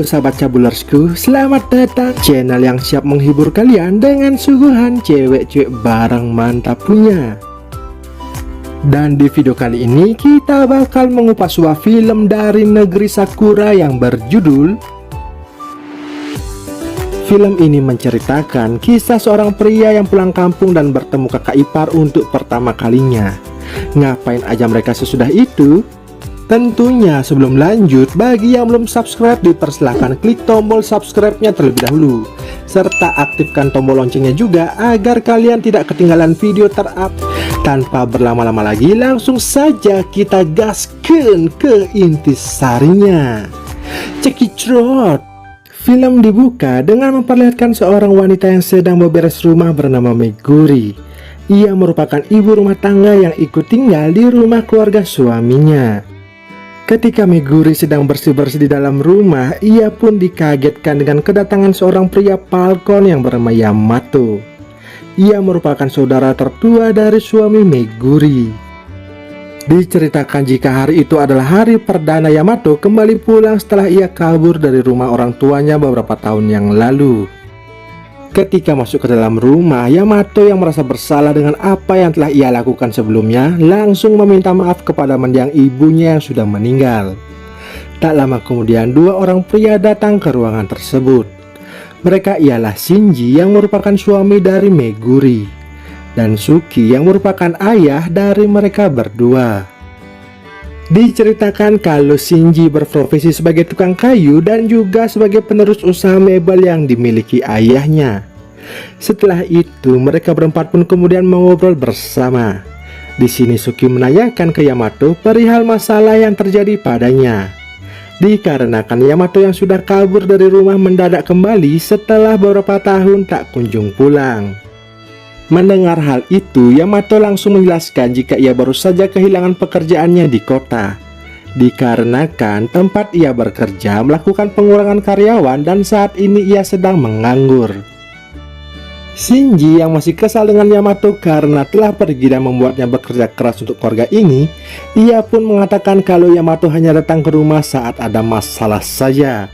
sahabat cabulersku, selamat datang channel yang siap menghibur kalian dengan suguhan cewek-cewek barang mantap punya. Dan di video kali ini kita bakal mengupas sebuah film dari negeri Sakura yang berjudul. Film ini menceritakan kisah seorang pria yang pulang kampung dan bertemu kakak ipar untuk pertama kalinya. Ngapain aja mereka sesudah itu? Tentunya sebelum lanjut, bagi yang belum subscribe dipersilahkan klik tombol subscribe-nya terlebih dahulu, serta aktifkan tombol loncengnya juga agar kalian tidak ketinggalan video terupdate. Tanpa berlama-lama lagi, langsung saja kita gaskan ke intisarinya. Cekicrot. Film dibuka dengan memperlihatkan seorang wanita yang sedang beberes rumah bernama Meguri. Ia merupakan ibu rumah tangga yang ikut tinggal di rumah keluarga suaminya. Ketika Meguri sedang bersih-bersih di dalam rumah, ia pun dikagetkan dengan kedatangan seorang pria Falcon yang bernama Yamato. Ia merupakan saudara tertua dari suami Meguri. Diceritakan jika hari itu adalah hari perdana Yamato kembali pulang setelah ia kabur dari rumah orang tuanya beberapa tahun yang lalu. Ketika masuk ke dalam rumah, Yamato yang merasa bersalah dengan apa yang telah ia lakukan sebelumnya langsung meminta maaf kepada mendiang ibunya yang sudah meninggal. Tak lama kemudian dua orang pria datang ke ruangan tersebut. Mereka ialah Shinji yang merupakan suami dari Meguri dan Suki yang merupakan ayah dari mereka berdua. Diceritakan kalau Shinji berprofesi sebagai tukang kayu dan juga sebagai penerus usaha mebel yang dimiliki ayahnya. Setelah itu mereka berempat pun kemudian mengobrol bersama. Di sini Suki menanyakan ke Yamato perihal masalah yang terjadi padanya. Dikarenakan Yamato yang sudah kabur dari rumah mendadak kembali setelah beberapa tahun tak kunjung pulang. Mendengar hal itu, Yamato langsung menjelaskan jika ia baru saja kehilangan pekerjaannya di kota. Dikarenakan tempat ia bekerja melakukan pengurangan karyawan dan saat ini ia sedang menganggur. Shinji yang masih kesal dengan Yamato karena telah pergi dan membuatnya bekerja keras untuk keluarga ini, ia pun mengatakan kalau Yamato hanya datang ke rumah saat ada masalah saja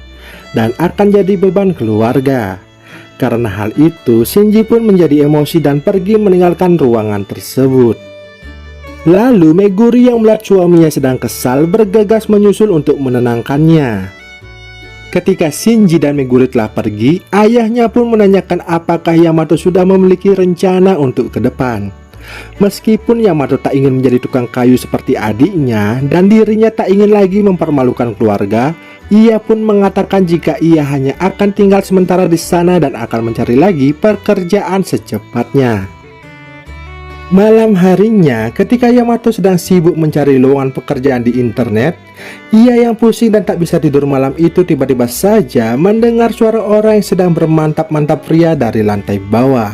dan akan jadi beban keluarga. Karena hal itu, Shinji pun menjadi emosi dan pergi meninggalkan ruangan tersebut. Lalu Meguri yang melihat suaminya sedang kesal bergegas menyusul untuk menenangkannya. Ketika Shinji dan Meguri telah pergi, ayahnya pun menanyakan apakah Yamato sudah memiliki rencana untuk ke depan. Meskipun Yamato tak ingin menjadi tukang kayu seperti adiknya dan dirinya tak ingin lagi mempermalukan keluarga, ia pun mengatakan jika ia hanya akan tinggal sementara di sana dan akan mencari lagi pekerjaan secepatnya. Malam harinya, ketika Yamato sedang sibuk mencari lowongan pekerjaan di internet, ia yang pusing dan tak bisa tidur malam itu tiba-tiba saja mendengar suara orang yang sedang bermantap-mantap pria dari lantai bawah.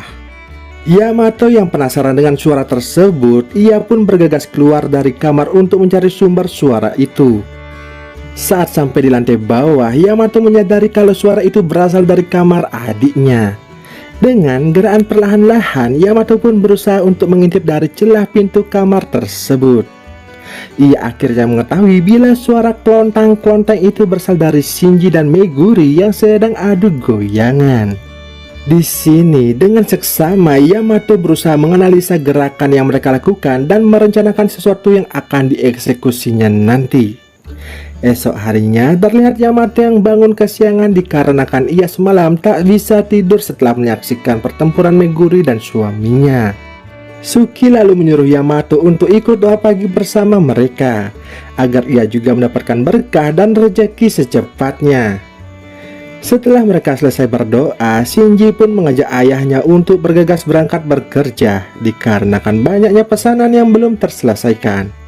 Yamato yang penasaran dengan suara tersebut, ia pun bergegas keluar dari kamar untuk mencari sumber suara itu. Saat sampai di lantai bawah, Yamato menyadari kalau suara itu berasal dari kamar adiknya. Dengan gerakan perlahan-lahan, Yamato pun berusaha untuk mengintip dari celah pintu kamar tersebut. Ia akhirnya mengetahui bila suara klontang-klontang itu berasal dari Shinji dan Meguri yang sedang adu goyangan. Di sini, dengan seksama, Yamato berusaha menganalisa gerakan yang mereka lakukan dan merencanakan sesuatu yang akan dieksekusinya nanti. Esok harinya terlihat Yamato yang bangun kesiangan dikarenakan ia semalam tak bisa tidur setelah menyaksikan pertempuran Meguri dan suaminya. Suki lalu menyuruh Yamato untuk ikut doa pagi bersama mereka agar ia juga mendapatkan berkah dan rezeki secepatnya. Setelah mereka selesai berdoa, Shinji pun mengajak ayahnya untuk bergegas berangkat bekerja dikarenakan banyaknya pesanan yang belum terselesaikan.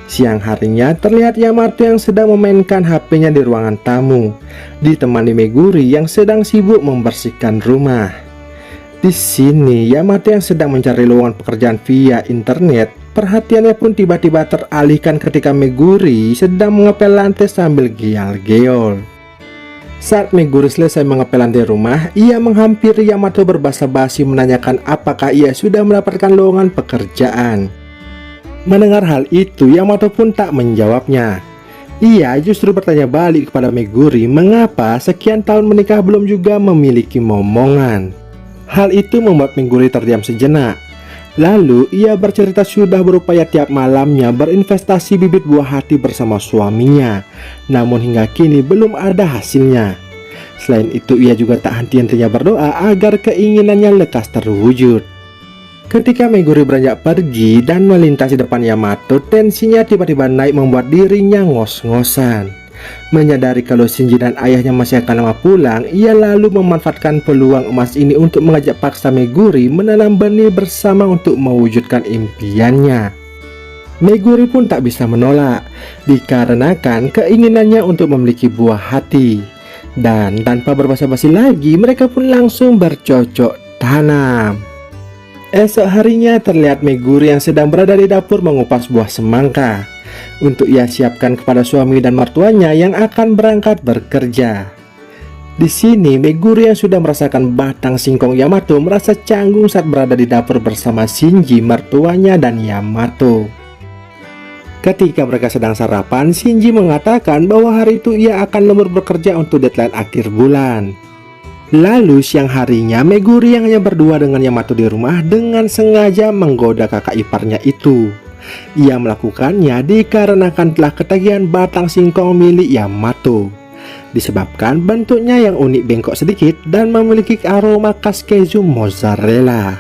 Siang harinya terlihat Yamato yang sedang memainkan HP-nya di ruangan tamu, ditemani Meguri yang sedang sibuk membersihkan rumah. Di sini Yamato yang sedang mencari lowongan pekerjaan via internet, perhatiannya pun tiba-tiba teralihkan ketika Meguri sedang mengepel lantai sambil geol-geol. Saat Meguri selesai mengepel lantai rumah, ia menghampiri Yamato berbasa-basi menanyakan apakah ia sudah mendapatkan lowongan pekerjaan. Mendengar hal itu, Yamato pun tak menjawabnya. Ia justru bertanya balik kepada Meguri mengapa sekian tahun menikah belum juga memiliki momongan. Hal itu membuat Meguri terdiam sejenak. Lalu ia bercerita sudah berupaya tiap malamnya berinvestasi bibit buah hati bersama suaminya, namun hingga kini belum ada hasilnya. Selain itu ia juga tak henti-hentinya berdoa agar keinginannya lekas terwujud. Ketika Meguri beranjak pergi dan melintasi depan Yamato, tensinya tiba-tiba naik membuat dirinya ngos-ngosan. Menyadari kalau Shinji dan ayahnya masih akan lama pulang, ia lalu memanfaatkan peluang emas ini untuk mengajak paksa Meguri menanam benih bersama untuk mewujudkan impiannya. Meguri pun tak bisa menolak, dikarenakan keinginannya untuk memiliki buah hati. Dan tanpa berbasa-basi lagi, mereka pun langsung bercocok tanam. Esok harinya terlihat Meguri yang sedang berada di dapur mengupas buah semangka untuk ia siapkan kepada suami dan mertuanya yang akan berangkat bekerja. Di sini Meguri yang sudah merasakan batang singkong Yamato merasa canggung saat berada di dapur bersama Shinji, mertuanya, dan Yamato. Ketika mereka sedang sarapan, Shinji mengatakan bahwa hari itu ia akan lembur bekerja untuk deadline akhir bulan. Lalu siang harinya Meguri yang hanya berdua dengan Yamato di rumah dengan sengaja menggoda kakak iparnya itu. Ia melakukannya dikarenakan telah ketagihan batang singkong milik Yamato. Disebabkan bentuknya yang unik bengkok sedikit dan memiliki aroma khas keju mozzarella.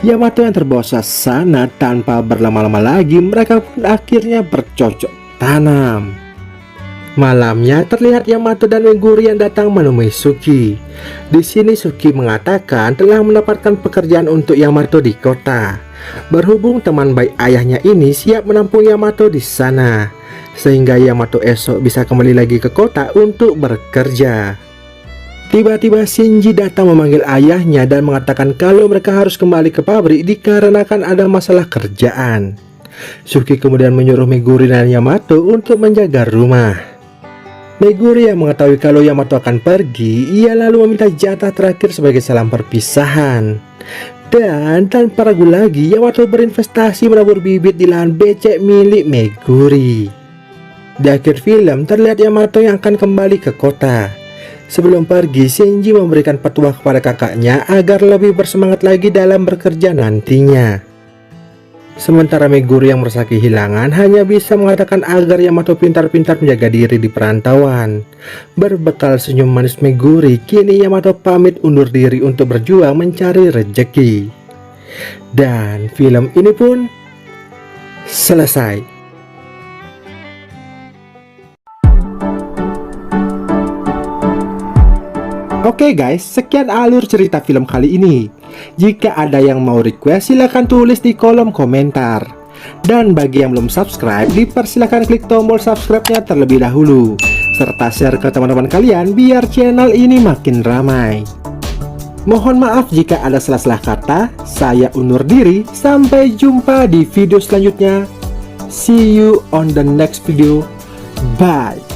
Yamato yang terbawa suasana tanpa berlama-lama lagi mereka pun akhirnya bercocok tanam. Malamnya terlihat Yamato dan Meguri yang datang menemui Suki. Di sini Suki mengatakan telah mendapatkan pekerjaan untuk Yamato di kota. Berhubung teman baik ayahnya ini siap menampung Yamato di sana, sehingga Yamato esok bisa kembali lagi ke kota untuk bekerja. Tiba-tiba Shinji datang memanggil ayahnya dan mengatakan kalau mereka harus kembali ke pabrik dikarenakan ada masalah kerjaan. Suki kemudian menyuruh Meguri dan Yamato untuk menjaga rumah. Meguri yang mengetahui kalau Yamato akan pergi, ia lalu meminta jatah terakhir sebagai salam perpisahan. Dan tanpa ragu lagi, Yamato berinvestasi menabur bibit di lahan becek milik Meguri. Di akhir film terlihat Yamato yang akan kembali ke kota. Sebelum pergi, Shinji memberikan petua kepada kakaknya agar lebih bersemangat lagi dalam bekerja nantinya. Sementara Meguri yang merasa kehilangan hanya bisa mengatakan agar Yamato pintar-pintar menjaga diri di perantauan. Berbekal senyum manis Meguri, kini Yamato pamit undur diri untuk berjuang mencari rejeki. Dan film ini pun selesai. Oke guys, sekian alur cerita film kali ini. Jika ada yang mau request, silahkan tulis di kolom komentar. Dan bagi yang belum subscribe, dipersilakan klik tombol subscribe-nya terlebih dahulu, serta share ke teman-teman kalian biar channel ini makin ramai. Mohon maaf jika ada salah-salah kata. Saya undur diri, sampai jumpa di video selanjutnya. See you on the next video. Bye.